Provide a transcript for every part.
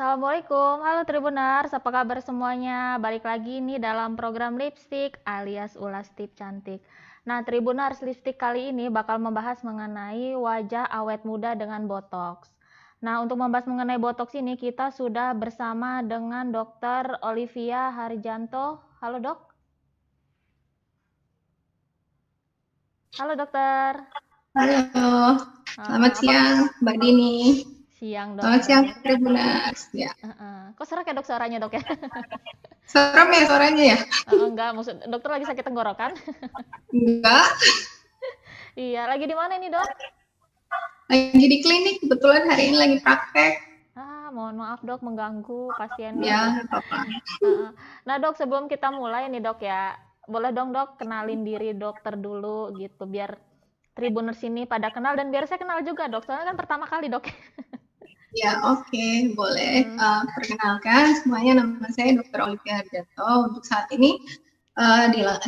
Assalamualaikum, halo Tribuners, apa kabar semuanya? Balik lagi nih dalam program Lipstick alias Ulas Tip Cantik. Nah, Tribuners, Lipstick kali ini bakal membahas mengenai wajah awet muda dengan botox. Nah, untuk membahas mengenai botox ini kita sudah bersama dengan Dr. Olivia Harjanto. Halo, Dok. Halo, Dokter. Halo, selamat Apa siang Mbak Dini. siang, Selamat siang Dokter? Tribuners. Ya, Kok serak ya, Dok, suaranya, Dok ya? serem ya suaranya ya? Enggak, maksud Dokter lagi sakit tenggorokan? Enggak, Iya, lagi di mana ini, Dok? lagi di klinik. Kebetulan hari ini lagi praktek. Mohon maaf Dok mengganggu pasiennya. Ya, nggak apa-apa. Heeh. Nah Dok, sebelum kita mulai nih Dok ya, boleh dong Dok kenalin diri dokter dulu gitu, biar Tribuners ini pada kenal dan biar saya kenal juga Dok, soalnya kan pertama kali Dok. Ya, oke, boleh. Mm-mm. Perkenalkan, semuanya nama saya Dr. Olivia Harjanto. Untuk saat ini,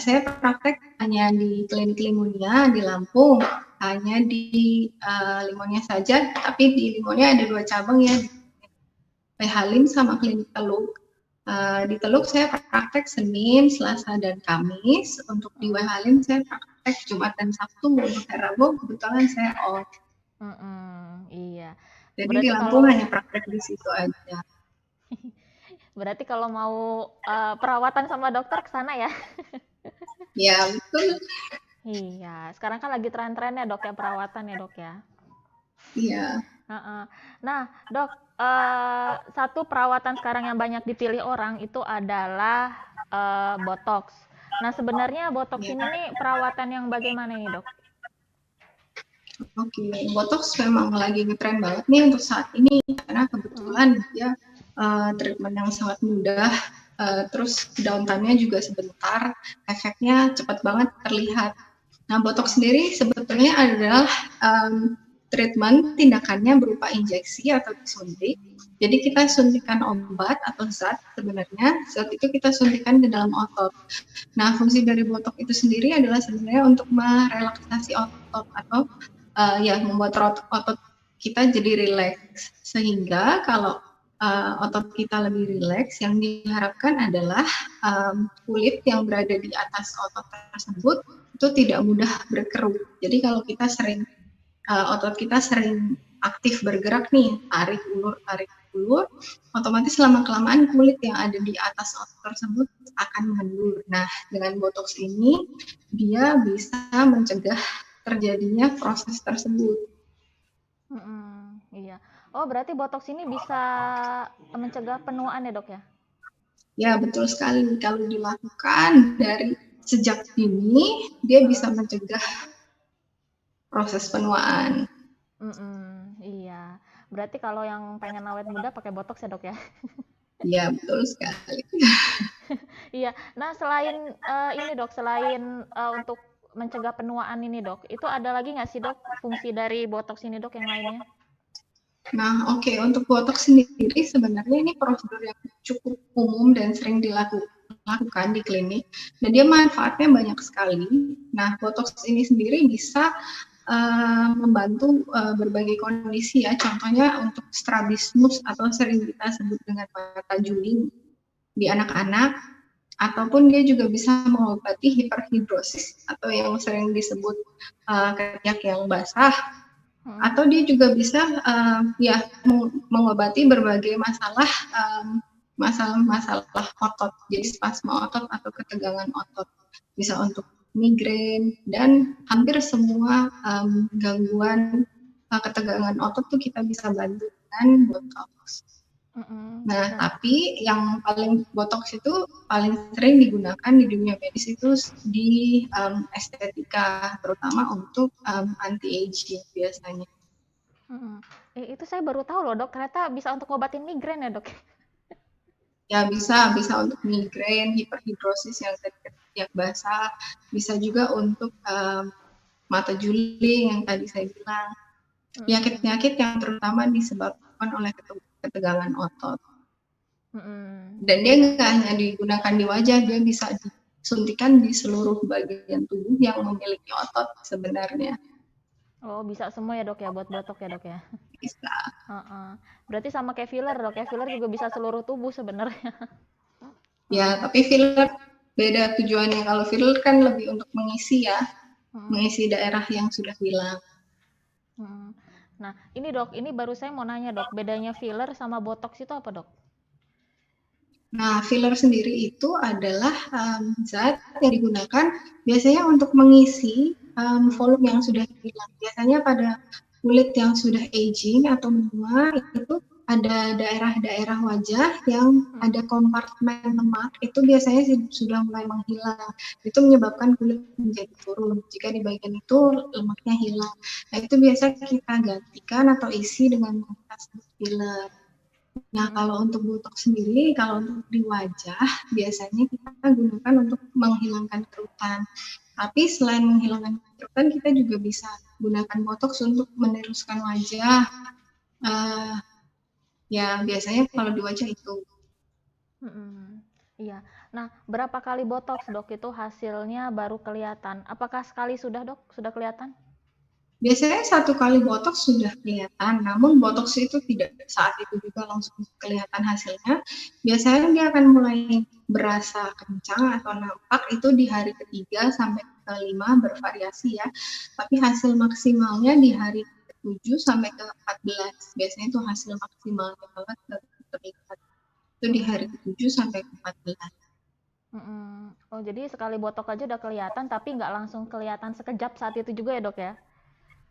saya praktek hanya di klinik Limonia di Lampung. Hanya di Limonia saja, tapi di Limonia ada 2 cabang ya, di Halim sama klinik Teluk. Di Teluk saya praktek Senin, Selasa, dan Kamis. Untuk di Halim saya praktek Jumat dan Sabtu. Untuk hari Rabu kebetulan saya off. Iya. Jadi di Berarti Lampung kalau hanya praktek di situ aja. berarti kalau mau perawatan sama dokter ke sana ya? Ya betul. Iya, sekarang kan lagi tren-trennya Dok ya perawatan ya Dok ya. Iya. Heeh. Nah, Dok, satu perawatan sekarang yang banyak dipilih orang itu adalah botox. Nah, sebenarnya botox Ya. ini nih perawatan yang bagaimana nih, Dok? Oke, botox memang lagi ngetren banget nih untuk saat ini karena kebetulan dia treatment yang sangat mudah, terus downtime-nya juga sebentar, efeknya cepat banget terlihat. Nah, botox sendiri sebetulnya adalah treatment tindakannya berupa injeksi atau disuntik. Jadi kita suntikan obat atau zat sebenarnya, zat itu kita suntikan ke dalam otot. Nah, fungsi dari botox itu sendiri adalah sebenarnya untuk merelaksasi otot atau ya membuat otot kita jadi rileks, sehingga kalau otot kita lebih rileks, yang diharapkan adalah kulit yang berada di atas otot tersebut itu tidak mudah berkerut. Jadi kalau kita sering otot kita sering aktif bergerak nih, tarik ulur, otomatis lama-kelamaan kulit yang ada di atas otot tersebut akan mengendur. Nah, dengan botox ini dia bisa mencegah terjadinya proses tersebut. Iya. Oh, berarti botox ini bisa mencegah penuaan ya, Dok ya? Ya, betul sekali. Kalau dilakukan dari sejak dini, dia bisa mencegah proses penuaan. Iya. Berarti kalau yang pengen awet muda pakai botox ya, Dok ya? Ya, betul sekali. Iya. Nah, selain ini Dok, selain untuk mencegah penuaan ini Dok, itu ada lagi nggak sih Dok fungsi dari botox ini Dok yang lainnya? Nah, oke, untuk botox sendiri sebenarnya ini prosedur yang cukup umum dan sering dilakukan di klinik, dan dia manfaatnya banyak sekali. Nah, botox ini sendiri bisa membantu berbagai kondisi ya, contohnya untuk strabismus atau sering kita sebut dengan mata juling di anak-anak, ataupun dia juga bisa mengobati hiperhidrosis atau yang sering disebut ketiak yang basah, atau dia juga bisa ya mengobati berbagai masalah otot, jadi spasma otot atau ketegangan otot, bisa untuk migrain dan hampir semua gangguan ketegangan otot tuh kita bisa bantu dengan botox. Nah, tapi yang paling botox itu paling sering digunakan di dunia medis itu di estetika, terutama untuk anti-aging biasanya. Itu saya baru tahu loh Dok, ternyata bisa untuk ngobatin migrain ya Dok? Ya, bisa untuk migrain, hiperhidrosis yang ketiak basah, bisa juga untuk mata juling yang tadi saya bilang, penyakit-penyakit yang terutama disebabkan oleh ketegangan otot. Dan dia nggak hanya digunakan di wajah, dia bisa disuntikan di seluruh bagian tubuh yang memiliki otot sebenarnya. Oh, bisa semua ya dok ya buat botok ya dok ya. Bisa. Heeh. Berarti sama kayak filler dok ya, filler juga bisa seluruh tubuh sebenarnya. Ya, Heeh. tapi filler beda tujuannya. Kalau filler kan lebih untuk mengisi ya, Heeh. mengisi daerah yang sudah hilang. Heeh. Nah, ini dok, ini baru saya mau nanya dok, bedanya filler sama botox itu apa dok? Nah, filler sendiri itu adalah zat yang digunakan biasanya untuk mengisi Heeh. volume yang sudah hilang. Biasanya pada kulit yang sudah aging atau menua itu ada daerah-daerah wajah yang Heeh. ada kompartemen lemak itu biasanya sudah mulai menghilang. Itu menyebabkan kulit menjadi turun. Jika di bagian itu lemaknya hilang. Nah, itu biasa kita gantikan atau isi dengan kita sebut filler. Nah, Heeh. kalau untuk botok sendiri, kalau untuk di wajah, biasanya kita gunakan untuk menghilangkan kerutan. Tapi selain menghilangkan kerutan, kita juga bisa gunakan botox untuk meneruskan wajah. Uh, ya, biasanya kalau di wajah itu. Heeh. Iya. Nah, berapa kali botox dok itu hasilnya baru kelihatan? Apakah sekali sudah dok? Sudah kelihatan? Biasanya satu kali botox sudah kelihatan, namun botox itu tidak saat itu juga langsung kelihatan hasilnya. Biasanya dia akan mulai berasa kencang atau nampak itu di hari ketiga sampai ke-5 bervariasi ya. Tapi hasil maksimalnya di hari ke-7 sampai ke-14. Biasanya itu hasil maksimalnya banget terlihat. Itu di hari ke-7 sampai ke-14. Mm-mm. Oh, jadi sekali botok aja udah kelihatan, tapi nggak langsung kelihatan sekejap saat itu juga ya dok ya?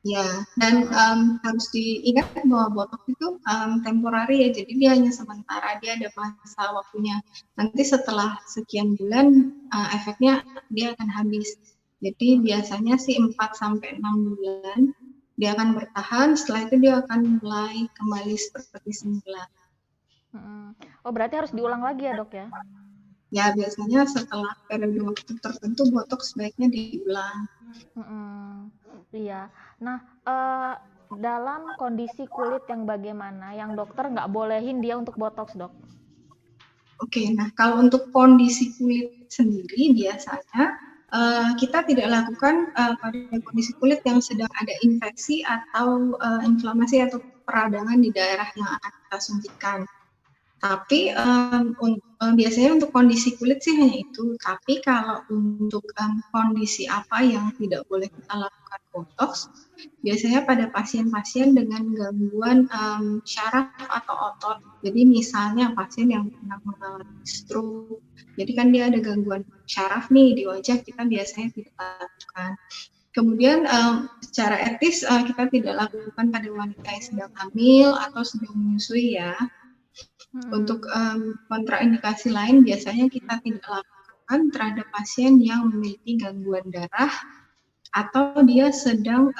Ya, dan harus diingat bahwa botok itu temporari ya, jadi dia hanya sementara, dia ada masa waktunya. Nanti setelah sekian bulan efeknya dia akan habis. Jadi biasanya sih 4 sampai 6 bulan dia akan bertahan, setelah itu dia akan mulai kembali seperti semula. Oh, berarti harus diulang lagi ya dok ya? Ya, biasanya setelah periode waktu tertentu botok sebaiknya diulang. Iya. Nah, dalam kondisi kulit yang bagaimana, yang dokter nggak bolehin dia untuk botox dok? Oke, nah kalau untuk kondisi kulit sendiri biasanya kita tidak lakukan pada kondisi kulit yang sedang ada infeksi atau inflamasi atau peradangan di daerah yang akan kita suntikan. Tapi biasanya untuk kondisi kulit sih hanya itu. Tapi kalau untuk kondisi apa yang tidak boleh kita lakukan botox, biasanya pada pasien-pasien dengan gangguan syaraf atau otot. Jadi misalnya pasien yang pernah mengalami stroke, jadi kan dia ada gangguan syaraf nih di wajah, kita biasanya tidak lakukan. Kemudian secara etis kita tidak lakukan pada wanita yang sedang hamil atau sedang menyusui ya. Untuk kontraindikasi lain biasanya kita tidak lakukan terhadap pasien yang memiliki gangguan darah atau dia sedang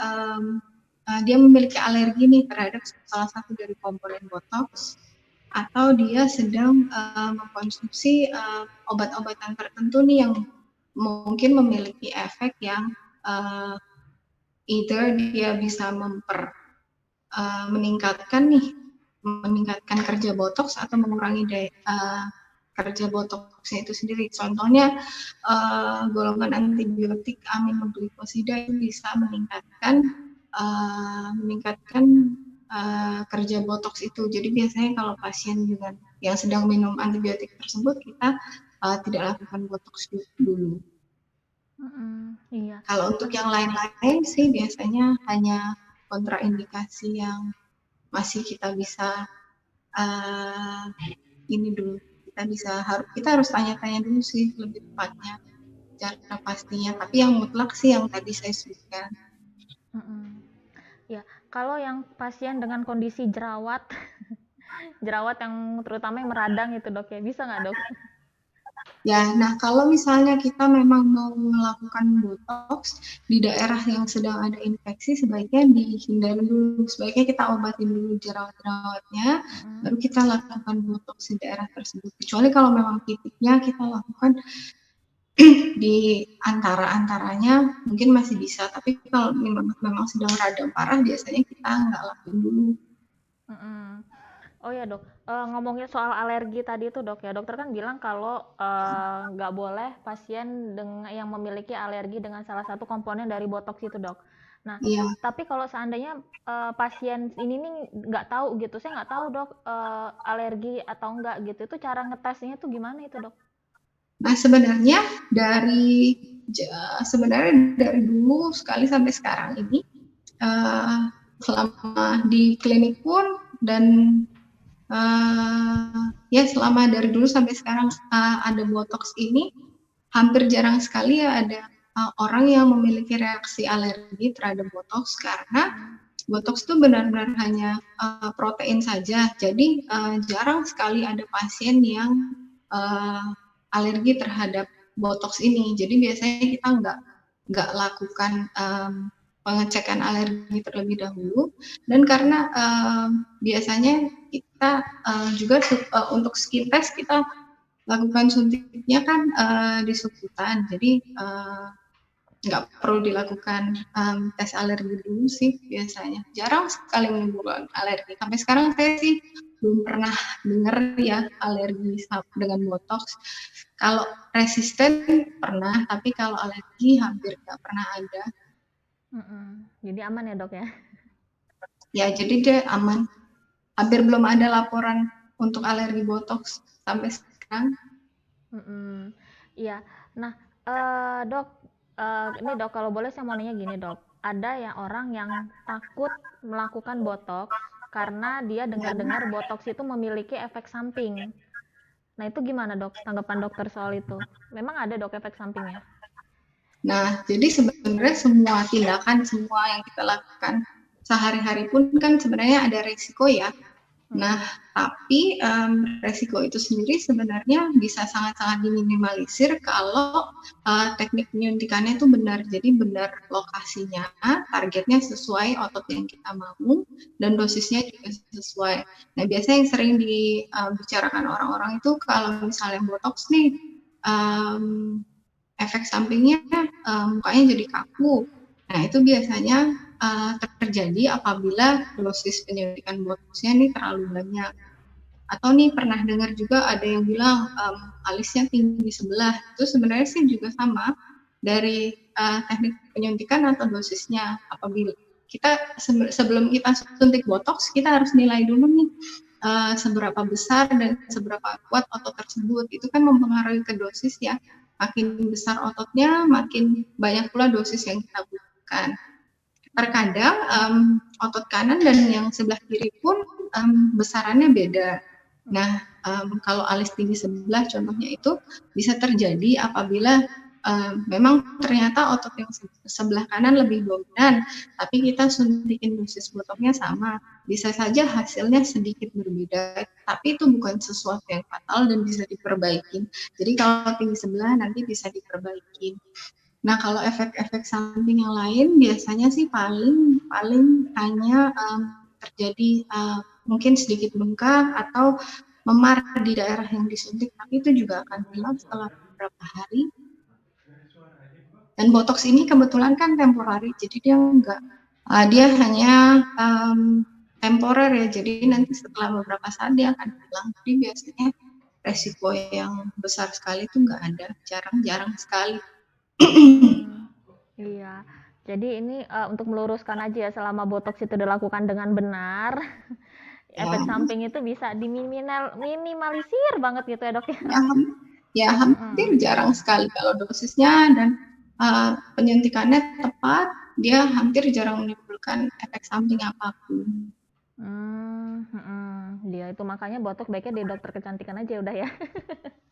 dia memiliki alergi nih terhadap salah satu dari komponen botox atau dia sedang mengkonsumsi obat-obatan tertentu nih yang mungkin memiliki efek yang either dia bisa meningkatkan kerja botox atau mengurangi kerja botoxnya itu sendiri. Contohnya golongan antibiotik aminoglikosida itu bisa meningkatkan kerja botox itu. Jadi biasanya kalau pasien dengan yang sedang minum antibiotik tersebut kita tidak lakukan botox dulu. Iya. Kalau untuk yang lain-lain sih biasanya hanya kontraindikasi yang masih kita bisa ini dulu, kita harus tanya-tanya dulu sih lebih tepatnya cara pastinya. Tapi yang mutlak sih yang tadi saya sebutkan. Ya, kalau yang pasien dengan kondisi jerawat, jerawat yang terutama yang meradang itu dok ya, bisa nggak dok? Ya, nah kalau misalnya kita memang mau melakukan botox di daerah yang sedang ada infeksi, sebaiknya dihindari dulu. Sebaiknya kita obatin dulu jerawat-jerawatnya, baru kita lakukan botox di daerah tersebut. Kecuali kalau memang titiknya kita lakukan di antara-antaranya mungkin masih bisa, tapi kalau memang sedang radang parah, biasanya kita nggak lakuin dulu. Oh ya dok, ngomongin soal alergi tadi itu dok ya, dokter kan bilang kalau nggak boleh pasien yang memiliki alergi dengan salah satu komponen dari botox itu dok. Nah, Iya. tapi kalau seandainya pasien ini nih nggak tahu gitu, saya nggak tahu dok alergi atau enggak gitu, itu cara ngetesnya tuh gimana itu dok? Nah, sebenarnya dari dulu sekali sampai sekarang ini, selama di klinik pun dan ya selama dari dulu sampai sekarang ada botox ini, hampir jarang sekali ya ada orang yang memiliki reaksi alergi terhadap botox, karena botox itu benar-benar hanya protein saja. Jadi jarang sekali ada pasien yang alergi terhadap botox ini. Jadi biasanya kita nggak lakukan pengecekan alergi terlebih dahulu, dan karena biasanya kita juga untuk skin test kita lakukan suntiknya kan di subkutan, jadi nggak perlu dilakukan tes alergi dulu sih biasanya. Jarang sekali menimbulkan alergi. Sampai sekarang saya sih belum pernah dengar ya alergi dengan botox. Kalau resisten pernah, tapi kalau alergi hampir nggak pernah ada. Jadi aman ya dok ya? Ya, jadi dia aman. Hampir belum ada laporan untuk alergi botox sampai sekarang. Iya. Nah, dok, ini dok kalau boleh saya mau nanya gini dok, ada yang orang yang takut melakukan botox karena dia dengar-dengar botox itu memiliki efek samping. Nah itu gimana dok? Tanggapan dokter soal itu? Memang ada dok efek sampingnya? Nah, jadi sebenarnya semua tindakan, semua yang kita lakukan sehari-hari pun kan sebenarnya ada resiko ya. Nah, tapi resiko itu sendiri sebenarnya bisa sangat-sangat diminimalisir kalau teknik penyuntikannya itu benar. Jadi benar lokasinya, targetnya sesuai otot yang kita mau, dan dosisnya juga sesuai. Nah, biasanya yang sering dibicarakan orang-orang itu kalau misalnya botox nih, efek sampingnya mukanya jadi kaku. Nah, itu biasanya terjadi apabila dosis penyuntikan botoxnya ini terlalu banyak. Atau nih pernah dengar juga ada yang bilang alisnya tinggi sebelah. Itu sebenarnya sih juga sama dari teknik penyuntikan atau dosisnya. Apabila kita sebelum kita suntik botox, kita harus nilai dulu nih seberapa besar dan seberapa kuat otot tersebut. Itu kan mempengaruhi ke dosis ya. Makin besar ototnya, makin banyak pula dosis yang kita butuhkan. Terkadang otot kanan dan yang sebelah kiri pun besarannya beda. Nah, kalau alis tinggi sebelah contohnya itu bisa terjadi apabila memang ternyata otot yang sebelah kanan lebih dominan, tapi kita suntikin dosis botoxnya sama. Bisa saja hasilnya sedikit berbeda, tapi itu bukan sesuatu yang fatal dan bisa diperbaiki. Jadi kalau tinggi sebelah nanti bisa diperbaiki. Nah, kalau efek-efek samping yang lain biasanya sih paling hanya terjadi mungkin sedikit bengkak atau memar di daerah yang disuntik, tapi itu juga akan hilang setelah beberapa hari. Dan botox ini kebetulan kan temporary, jadi dia hanya temporer ya, jadi nanti setelah beberapa saat dia akan hilang. Jadi biasanya resiko yang besar sekali itu nggak ada, jarang-jarang sekali. Iya, jadi ini untuk meluruskan aja ya, selama botox itu dilakukan dengan benar, efek samping itu bisa diminimalisir banget gitu ya dok ya? Ya hampir jarang sekali kalau dosisnya dan penyuntikannya tepat, dia hampir jarang menimbulkan efek samping apapun. Dia itu makanya botox baiknya di dokter kecantikan aja udah ya.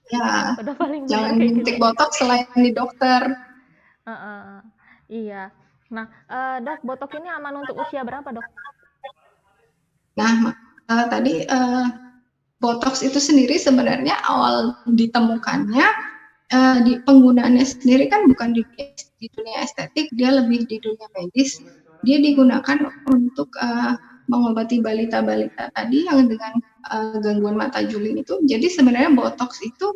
Ya, Udah paling benar jangan kayak suntik gitu. botox selain di dokter. Iya. Nah, dok, botox ini aman untuk usia berapa dok? Nah, tadi botox itu sendiri sebenarnya awal ditemukannya di penggunaannya sendiri kan bukan di dunia estetik, dia lebih di dunia medis. Dia digunakan untuk mengobati balita-balita tadi yang dengan gangguan mata juling itu. Jadi sebenarnya botox itu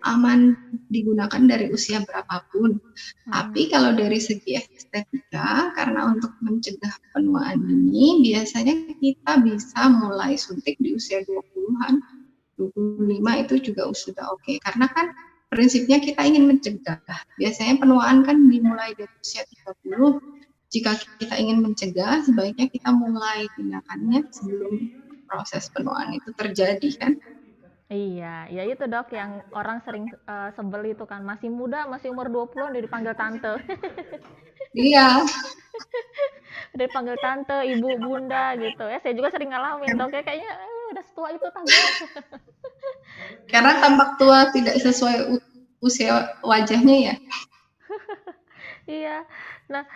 aman digunakan dari usia berapapun. Tapi kalau dari segi estetika, karena untuk mencegah penuaan ini, biasanya kita bisa mulai suntik di usia 20-an, 25 itu juga sudah oke. Karena kan prinsipnya kita ingin mencegah. Biasanya penuaan kan dimulai dari usia 30, jika kita ingin mencegah, sebaiknya kita mulai tindakannya sebelum proses penuaan itu terjadi kan. Iya, ya itu dok yang orang sering sebel itu kan, masih muda, masih umur 20 udah dipanggil tante. Iya. Udah dipanggil tante, ibu, bunda gitu. Ya saya juga sering ngalamin dok ya, kayaknya udah setua itu tante. Karena tampak tua tidak sesuai usia wajahnya ya. Iya. Nah,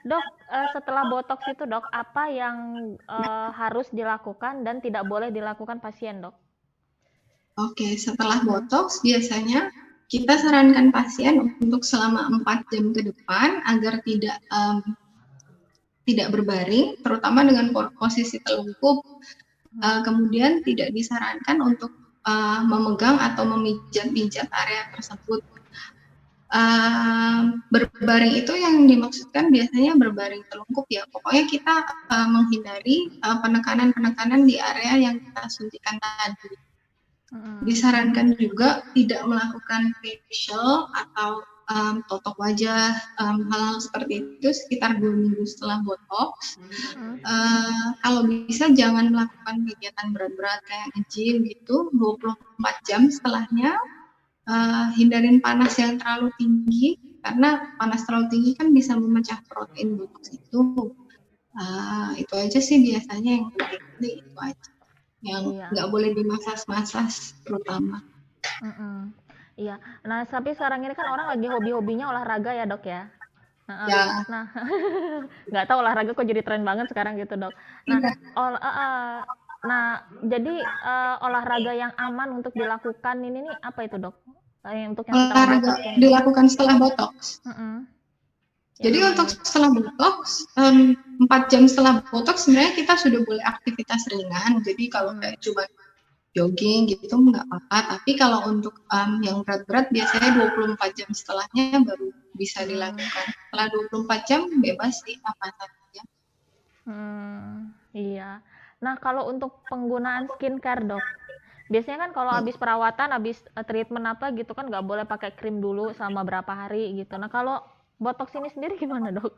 dok, setelah botox itu dok, apa yang harus dilakukan dan tidak boleh dilakukan pasien dok? Oke, setelah botox biasanya kita sarankan pasien untuk selama 4 jam ke depan agar tidak berbaring, terutama dengan posisi telungkup. Kemudian tidak disarankan untuk memegang atau memijat-mijat area tersebut. Berbaring itu yang dimaksudkan biasanya berbaring telungkup ya. Pokoknya kita menghindari penekanan-penekanan di area yang kita suntikan tadi. Disarankan juga tidak melakukan facial atau totok wajah, hal-hal seperti itu sekitar 2 minggu setelah botox. Kalau bisa jangan melakukan kegiatan berat-berat kayak nge-gym gitu 24 jam setelahnya. Hindarin panas yang terlalu tinggi, karena panas terlalu tinggi kan bisa memecah protein botox itu. Itu aja sih biasanya yang penting itu aja. Yang nggak boleh dimasas-masas terutama. Iya. Nah, tapi sekarang ini kan orang lagi hobi-hobinya olahraga ya dok ya. Ya. Nah, nggak tahu olahraga kok jadi tren banget sekarang gitu dok. Nah, jadi olahraga yang aman untuk dilakukan ini nih apa itu dok? Untuk yang olahraga dilakukan setelah botox. Jadi untuk setelah botox, 4 jam setelah botox sebenarnya kita sudah boleh aktivitas ringan. Jadi kalau kayak cuma jogging gitu nggak apa-apa. Tapi kalau untuk yang berat-berat biasanya 24 jam setelahnya baru bisa dilakukan. Setelah 24 jam bebas sih apa saja. Iya. Nah kalau untuk penggunaan skincare dok, biasanya kan kalau habis perawatan, habis treatment apa gitu kan nggak boleh pakai krim dulu selama berapa hari gitu. Nah kalau botox ini sendiri gimana dok?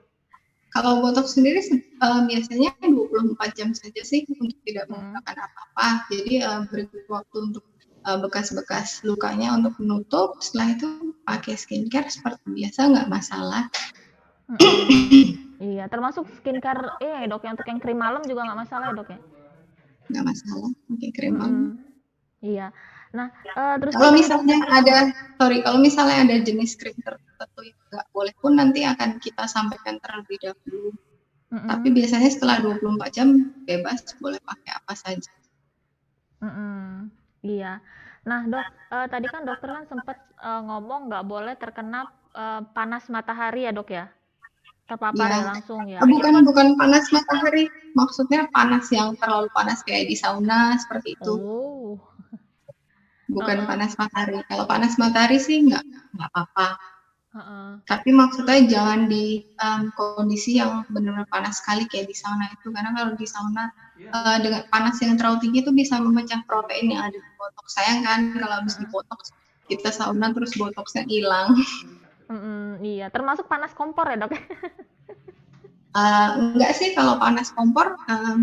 Kalau botox sendiri biasanya 24 jam saja sih untuk tidak menggunakan apa-apa. Jadi beri waktu untuk bekas-bekas lukanya untuk menutup. Setelah itu pakai skincare seperti biasa, nggak masalah. Iya, termasuk skincare dok, yang untuk yang krim malam juga nggak masalah ya dok ya? Nggak masalah pakai krim malam. Iya. Nah, terus kalau misalnya ada jenis krim tertentu yang nggak boleh pun nanti akan kita sampaikan terlebih dahulu. Tapi biasanya setelah 24 jam bebas boleh pakai apa saja. Iya. Nah dok, tadi kan dokter kan sempat ngomong nggak boleh terkena panas matahari ya dok ya? Terpapar ya langsung ya? Bukan panas matahari, maksudnya panas yang terlalu panas kayak di sauna seperti itu. Bukan panas matahari. Kalau panas matahari sih nggak apa-apa. Tapi maksudnya jangan di kondisi yang benar-benar panas sekali kayak di sauna itu, karena kalau di sauna dengan panas yang terlalu tinggi itu bisa memecah protein yang ada di botox. Sayang kan kalau habis di botox kita sauna terus botoxnya hilang. Iya, termasuk panas kompor ya dok? Enggak sih, kalau panas kompor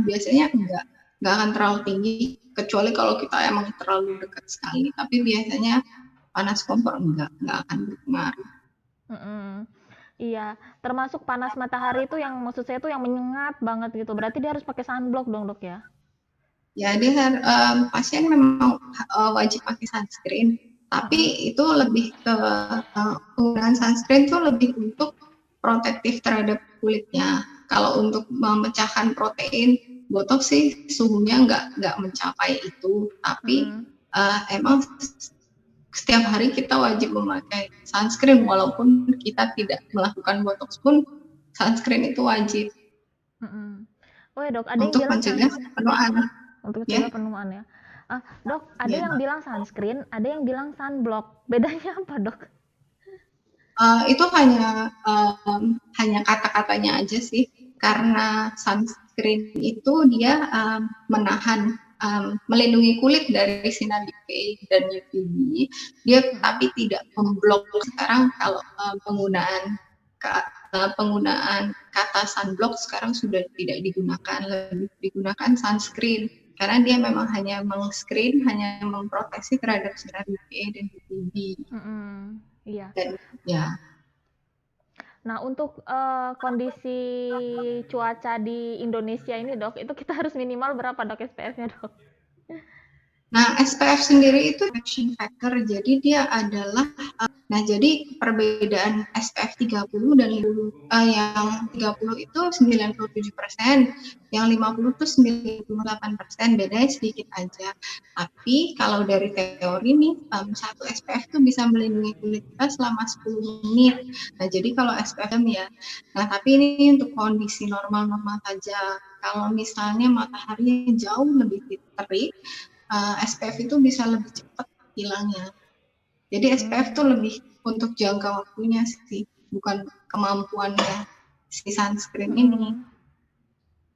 biasanya enggak akan terlalu tinggi, kecuali kalau kita emang terlalu dekat sekali. Tapi biasanya panas kompor enggak akan berpengaruh. Iya, termasuk panas matahari itu yang maksud saya itu yang menyengat banget gitu. Berarti dia harus pakai sunblock dong dok ya? Ya, pasien memang wajib pakai sunscreen. Tapi itu lebih ke penggunaan sunscreen itu lebih untuk protektif terhadap kulitnya. Kalau untuk memecahkan protein, botox sih suhunya nggak mencapai itu. Tapi emang setiap hari kita wajib memakai sunscreen, walaupun kita tidak melakukan botox pun sunscreen itu wajib. Oh ya dok, ada untuk yang bilang mencegah penuaan. Untuk mencegah penuaan ya. Dok, ada yang bilang sunscreen, ada yang bilang sunblock. Bedanya apa dok? Itu hanya kata-katanya aja sih, karena sunscreen itu dia menahan, melindungi kulit dari sinar UV dan UVB, dia tapi tidak memblok. Sekarang kalau penggunaan penggunaan kata sunblock sekarang sudah tidak digunakan, lebih digunakan sunscreen karena dia memang hanya meng-screen, hanya memproteksi terhadap sinar UVA dan UVB. Iya. Dan ya. Nah, untuk kondisi cuaca di Indonesia ini, Dok, itu kita harus minimal berapa, Dok, SPF-nya, Dok? Nah, SPF sendiri itu protection factor, jadi dia adalah jadi perbedaan SPF 30 dan yang 30 itu 97%, yang 50 itu 98%, bedanya sedikit aja. Tapi kalau dari teori nih, satu SPF itu bisa melindungi kulit kita selama 10 menit. Nah, jadi kalau SPF ya. Nah, tapi ini untuk kondisi normal-normal saja. Kalau misalnya mataharinya jauh lebih terik, SPF itu bisa lebih cepat hilangnya. Jadi SPF itu lebih untuk jangka waktunya sih, bukan kemampuannya si sunscreen ini.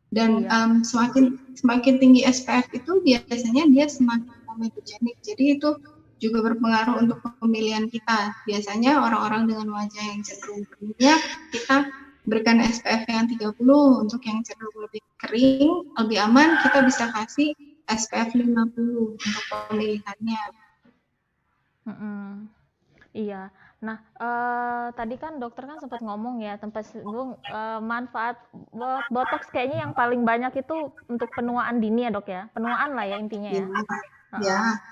Dan semakin tinggi SPF itu biasanya dia semakin komedogenik. Jadi itu juga berpengaruh untuk pemilihan kita. Biasanya orang-orang dengan wajah yang cenderung berminyak, kita berikan SPF yang 30. Untuk yang cenderung lebih kering, lebih aman, kita bisa kasih SPF 50 untuk pemilihannya. Iya. Nah, tadi kan dokter kan sempat ngomong ya, tempat singgung manfaat botox kayaknya yang paling banyak itu untuk penuaan dini ya, Dok ya. Penuaan lah ya intinya ya. Ya.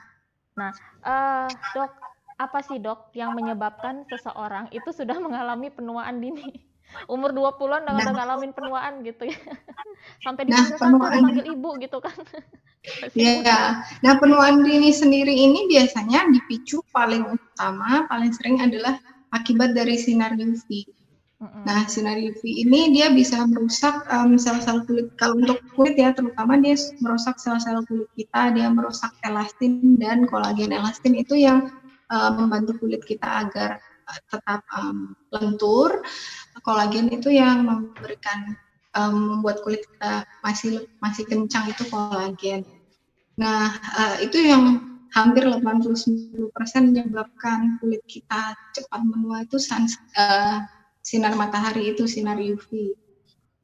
Nah, Dok, apa sih, Dok, yang menyebabkan seseorang itu sudah mengalami penuaan dini? Umur 20-an udah ngalamin penuaan gitu ya. Sampai dipanggil tante, dipanggil ibu gitu kan. Ya, nah penuaan dini sendiri ini biasanya dipicu paling utama, paling sering adalah akibat dari sinar UV. Nah, sinar UV ini dia bisa merusak sel-sel kulit. Kalau untuk kulit ya, terutama dia merusak sel-sel kulit kita, dia merusak elastin dan kolagen. Elastin itu yang membantu kulit kita agar tetap lentur. Kolagen itu yang memberikan membuat kulit kita masih kencang, itu kolagen. Nah, itu yang hampir 80-90% menyebabkan kulit kita cepat menua itu sinar matahari, itu sinar UV.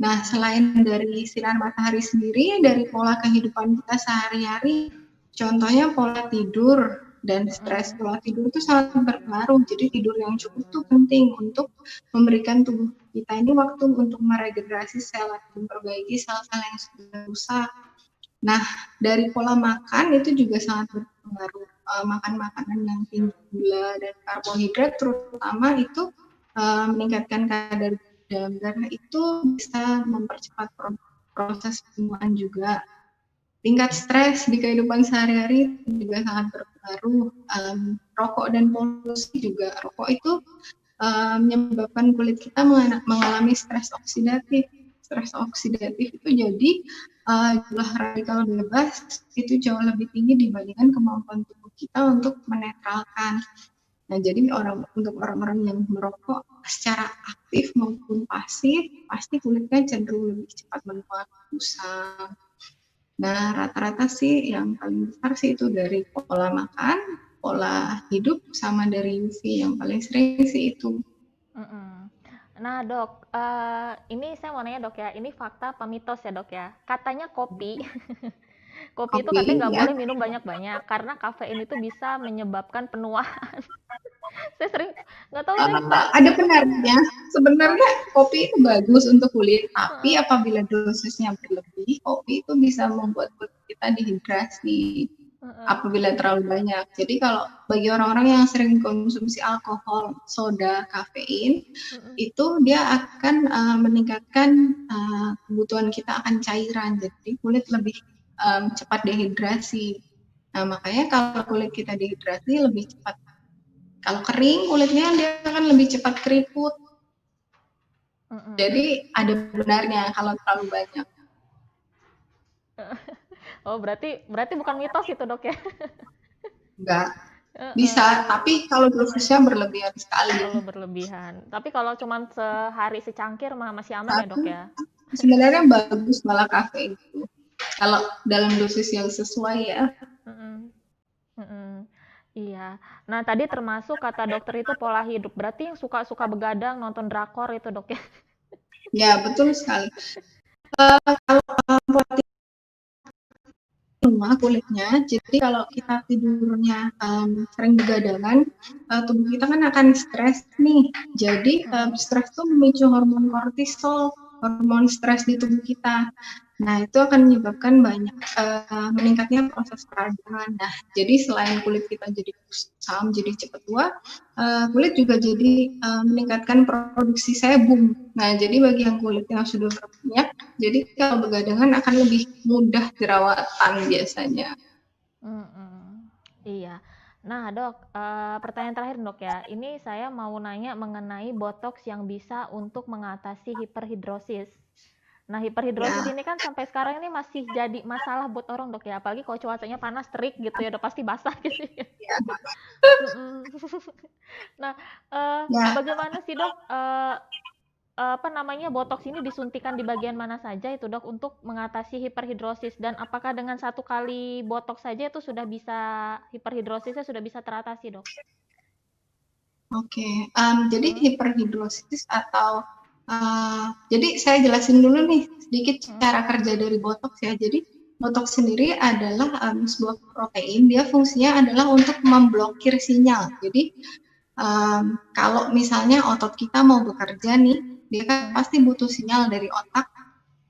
Nah, selain dari sinar matahari sendiri, dari pola kehidupan kita sehari-hari, contohnya pola tidur dan stres. Pola tidur itu sangat berpengaruh. Jadi tidur yang cukup itu penting untuk memberikan tubuh kita ini waktu untuk meregenerasi sel dan memperbaiki sel-sel yang sudah rusak. Nah, dari pola makan itu juga sangat berpengaruh. Makan makanan yang tinggi gula dan karbohidrat terutama itu meningkatkan kadar dalam darah, itu bisa mempercepat proses penuaan juga. Tingkat stres di kehidupan sehari-hari juga sangat berpengaruh. Rokok dan polusi juga. Rokok itu menyebabkan kulit kita mengalami stres oksidatif. Stres oksidatif itu jadi jumlah radikal bebas itu jauh lebih tinggi dibandingkan kemampuan tubuh kita untuk menetralkan. Nah, jadi untuk orang-orang yang merokok secara aktif maupun pasif, pasti kulitnya cenderung lebih cepat menua, kusam. Nah, rata-rata sih yang paling besar sih itu dari pola makan, pola hidup, sama dari UV yang paling sering sih itu. Nah, Dok, ini saya mau nanya, Dok ya, ini fakta apa mitos ya, Dok ya? Katanya kopi itu katanya nggak boleh minum banyak-banyak karena kafein itu bisa menyebabkan penuaan. Saya sering nggak tahu deh. Ada benarnya. Sebenarnya kopi itu bagus untuk kulit, tapi apabila dosisnya berlebih, kopi itu bisa membuat kulit kita dehidrasi apabila terlalu banyak. Jadi kalau bagi orang-orang yang sering konsumsi alkohol, soda, kafein, itu dia akan meningkatkan kebutuhan kita akan cairan. Jadi kulit lebih cepat dehidrasi. Nah, makanya kalau kulit kita dehidrasi lebih cepat. Kalau kering, kulitnya dia akan lebih cepat keriput. Jadi ada benarnya kalau terlalu banyak. Oh, berarti bukan mitos itu, Dok ya? Enggak. Bisa, tapi kalau dosisnya berlebihan sekali. Kalau berlebihan. Tapi kalau cuma sehari secangkir masih aman ya, Dok ya? Sebenarnya bagus malah kafein itu. Kalau dalam dosis yang sesuai ya. Iya. Nah, tadi termasuk kata dokter itu pola hidup. Berarti yang suka-suka begadang, nonton drakor itu, Dok ya? Ya, betul sekali. Rumah kulitnya, jadi kalau kita tidurnya sering begadangan, tubuh kita kan akan stres nih. Jadi stres itu memicu hormon kortisol, hormon stres di tubuh kita. Nah, itu akan menyebabkan banyak meningkatnya proses peradangan. Nah, jadi selain kulit kita jadi kusam, jadi cepat tua, kulit juga jadi meningkatkan produksi sebum. Nah, jadi bagi yang kulitnya sudah berminyak, jadi kalau begadangan akan lebih mudah jerawatan biasanya. Iya. Nah, Dok, pertanyaan terakhir, Dok ya. Ini saya mau nanya mengenai botox yang bisa untuk mengatasi hiperhidrosis. Nah, hiperhidrosis Ya, ini kan sampai sekarang ini masih jadi masalah buat orang, Dok ya. Apalagi kalau cuacanya panas terik gitu ya, udah pasti basah gitu ya. ya, Mm-mm. Nah, ya. bagaimana sih, Dok, apa namanya, botox ini disuntikan di bagian mana saja itu, Dok, untuk mengatasi hiperhidrosis? Dan apakah dengan satu kali botox saja itu sudah bisa hiperhidrosisnya sudah bisa teratasi, Dok? Oke, jadi hiperhidrosis atau jadi saya jelasin dulu nih sedikit cara kerja dari botox ya. Jadi botox sendiri adalah sebuah protein, dia fungsinya adalah untuk memblokir sinyal. Jadi kalau misalnya otot kita mau bekerja nih, dia kan pasti butuh sinyal dari otak.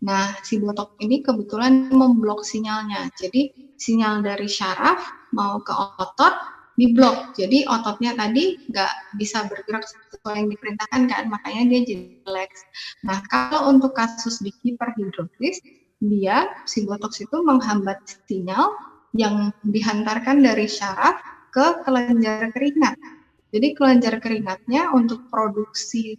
Nah, si botox ini kebetulan memblok sinyalnya. Jadi sinyal dari syaraf mau ke otot diblok. Jadi ototnya tadi nggak bisa bergerak sesuai yang diperintahkan kan, makanya dia jadi relax. Nah, kalau untuk kasus di hiperhidrosis, dia si botox itu menghambat sinyal yang dihantarkan dari syaraf ke kelenjar keringat. Jadi kelenjar keringatnya untuk produksi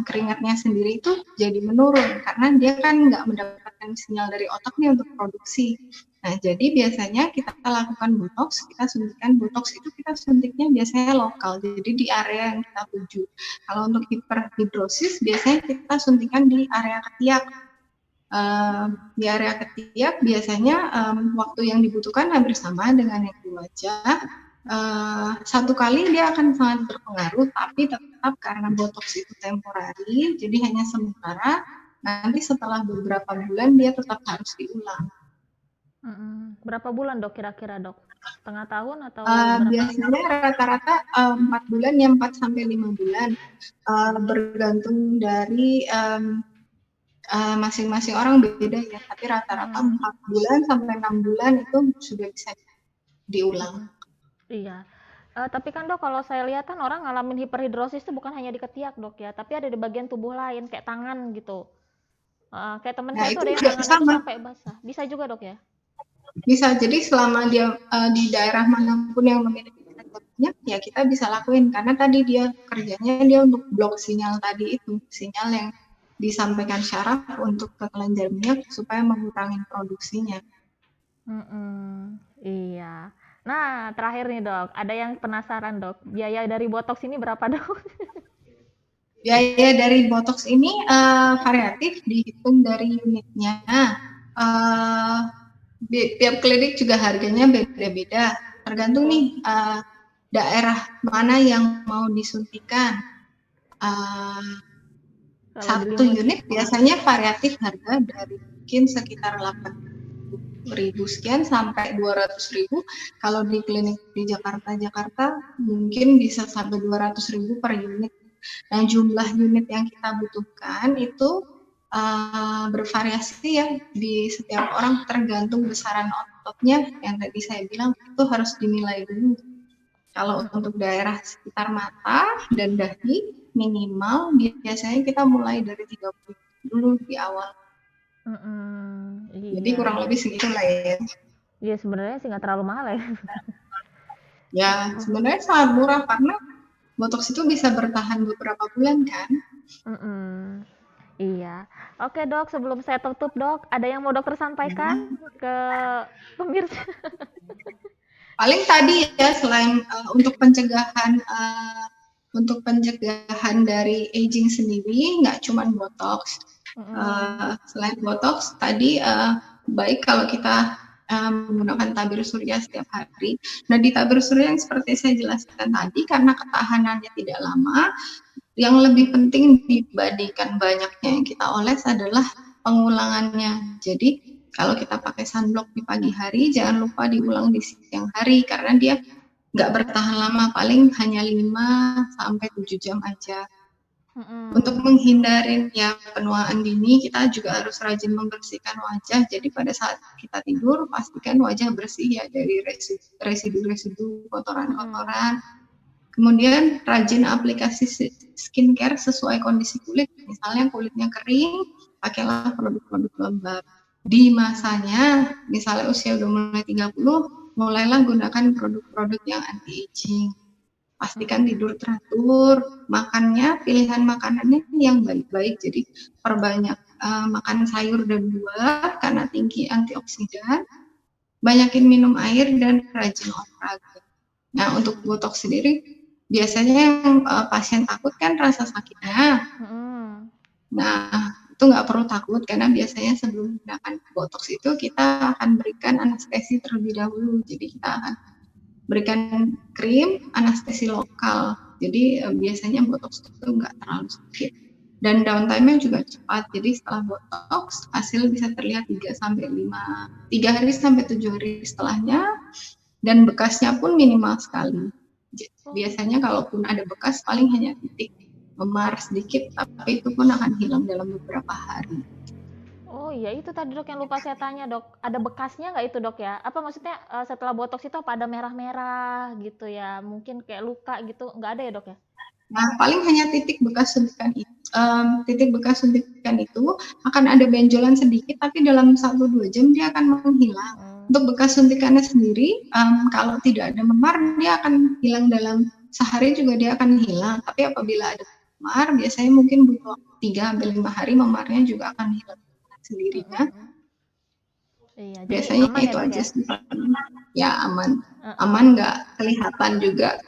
keringatnya sendiri itu jadi menurun karena dia kan nggak mendapatkan sinyal dari otak nih untuk produksi. Nah, jadi biasanya kita lakukan botox, kita suntikan botox itu kita suntiknya biasanya lokal, jadi di area yang kita tuju. Kalau untuk hiperhidrosis biasanya kita suntikan di area ketiak. Di area ketiak biasanya waktu yang dibutuhkan hampir sama dengan yang di wajah. Satu kali dia akan sangat berpengaruh, tapi tetap karena botox itu temporari, jadi hanya sementara. Nanti setelah beberapa bulan dia tetap harus diulang. Berapa bulan, Dok, kira-kira, Dok? Setengah tahun atau berapa? Biasanya rata-rata 4 bulan ya, 4 sampai 5 bulan. Bergantung dari masing-masing orang beda ya, tapi rata-rata 4 bulan sampai 6 bulan itu sudah bisa diulang. Iya. Tapi kan, Dok, kalau saya lihat kan orang ngalamin hiperhidrosis itu bukan hanya di ketiak, Dok ya, tapi ada di bagian tubuh lain kayak tangan gitu. Kayak teman Nah, saya itu tuh ada yang juga tangannya tuh sama. sampai basah. Bisa juga, Dok ya? Bisa, jadi selama dia di daerah manapun yang memiliki minyak, ya kita bisa lakuin. Karena tadi dia kerjanya dia untuk blok sinyal tadi itu. Sinyal yang disampaikan syaraf untuk ke kelenjar minyak supaya mengurangi produksinya. Iya. Nah, terakhir nih, Dok, ada yang penasaran, Dok, biaya dari botox ini berapa, Dok? Biaya dari botox ini variatif, dihitung dari unitnya. Tiap klinik juga harganya beda-beda. Tergantung nih daerah mana yang mau disuntikan. Satu unit biasanya variatif harga dari mungkin sekitar 8.000 sekian sampai 200.000. Kalau di klinik di Jakarta mungkin bisa sampai 200.000 per unit. Nah, jumlah unit yang kita butuhkan itu bervariasi ya di setiap orang, tergantung besaran ototnya. Yang tadi saya bilang itu harus dinilai dulu. Kalau untuk daerah sekitar mata dan dahi minimal biasanya kita mulai dari 30 dulu di awal. Iya. Jadi kurang lebih segitu lah ya. Iya, sebenarnya sih nggak terlalu mahal ya. Ya, sebenarnya sangat murah karena botox itu bisa bertahan beberapa bulan kan. Iya. Oke, Dok, sebelum saya tutup, Dok, ada yang mau dokter sampaikan ke pemirsa? Paling tadi ya, selain untuk pencegahan dari aging sendiri, nggak cuma botox. Selain botox tadi baik kalau kita menggunakan tabir surya setiap hari. Nah, di tabir surya yang seperti saya jelaskan tadi, karena ketahanannya tidak lama, yang lebih penting dibandingkan banyaknya yang kita oles adalah pengulangannya. Jadi kalau kita pakai sunblock di pagi hari, jangan lupa diulang di siang hari karena dia nggak bertahan lama, paling hanya 5 sampai 7 jam aja. Untuk menghindari ya penuaan dini, kita juga harus rajin membersihkan wajah. Jadi pada saat kita tidur, pastikan wajah bersih ya dari residu-residu kotoran-kotoran. Kemudian rajin aplikasi skincare sesuai kondisi kulit. Misalnya kulitnya kering, pakailah produk-produk lembab. Di masanya, misalnya usia udah mulai 30, mulailah gunakan produk-produk yang anti-aging. Pastikan tidur teratur, makannya, pilihan makanannya yang baik-baik. Jadi perbanyak makan sayur dan buah karena tinggi antioksidan. Banyakin minum air dan rajin olahraga. Nah, untuk botox sendiri, biasanya yang pasien takut kan rasa sakitnya. Nah, itu nggak perlu takut karena biasanya sebelum menggunakan botox itu kita akan berikan anestesi terlebih dahulu. Jadi kita akan berikan krim anestesi lokal. Jadi biasanya botox itu nggak terlalu sakit. Dan downtime-nya juga cepat. Jadi setelah botox, hasil bisa terlihat 3 hari sampai 7 hari setelahnya. Dan bekasnya pun minimal sekali. Biasanya kalaupun ada bekas, paling hanya titik memar sedikit, tapi itu pun akan hilang dalam beberapa hari. Oh iya, itu tadi dok yang lupa saya tanya dok, ada bekasnya nggak itu dok ya? Apa maksudnya setelah botox itu apa ada merah-merah gitu ya? Mungkin kayak luka gitu, nggak ada ya dok ya? Nah, paling hanya titik bekas suntikan itu. Titik bekas suntikan itu akan ada benjolan sedikit, tapi dalam 1-2 jam dia akan menghilang. Untuk bekas suntikannya sendiri, kalau tidak ada memar, dia akan hilang dalam sehari juga dia akan hilang. Tapi apabila ada memar, biasanya mungkin butuh 3-5 hari memarnya juga akan hilang sendirinya. Iya, biasanya aman itu ya, aja ya? sih. Ya aman nggak kelihatan juga.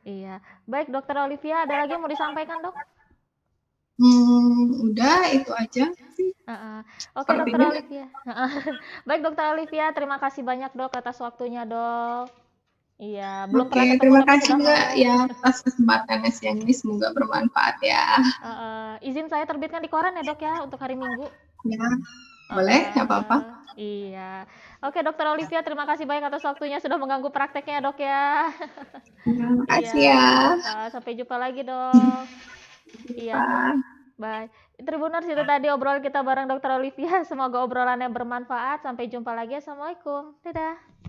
Iya, baik dokter Olivia, ada lagi yang mau disampaikan dok? Udah itu aja sih. Oke dokter Olivia. Baik dokter Olivia, terima kasih banyak dok atas waktunya dok. Iya, belum pernah ketemu terima tapi kasih sudah juga mau. ya atas kesempatannya siang ini, semoga bermanfaat ya. Izin saya terbitkan di koran ya dok ya untuk hari Minggu. Ya, boleh, nggak apa-apa. Iya. Oke dokter Olivia, terima kasih banyak atas waktunya sudah mengganggu prakteknya dok ya. Terima kasih Iya. ya. Sampai jumpa lagi dok. Iya. Bye. Tribuners, itu tadi obrolan kita bareng dokter Olivia. Semoga obrolannya bermanfaat. Sampai jumpa lagi. Assalamualaikum. Dadah.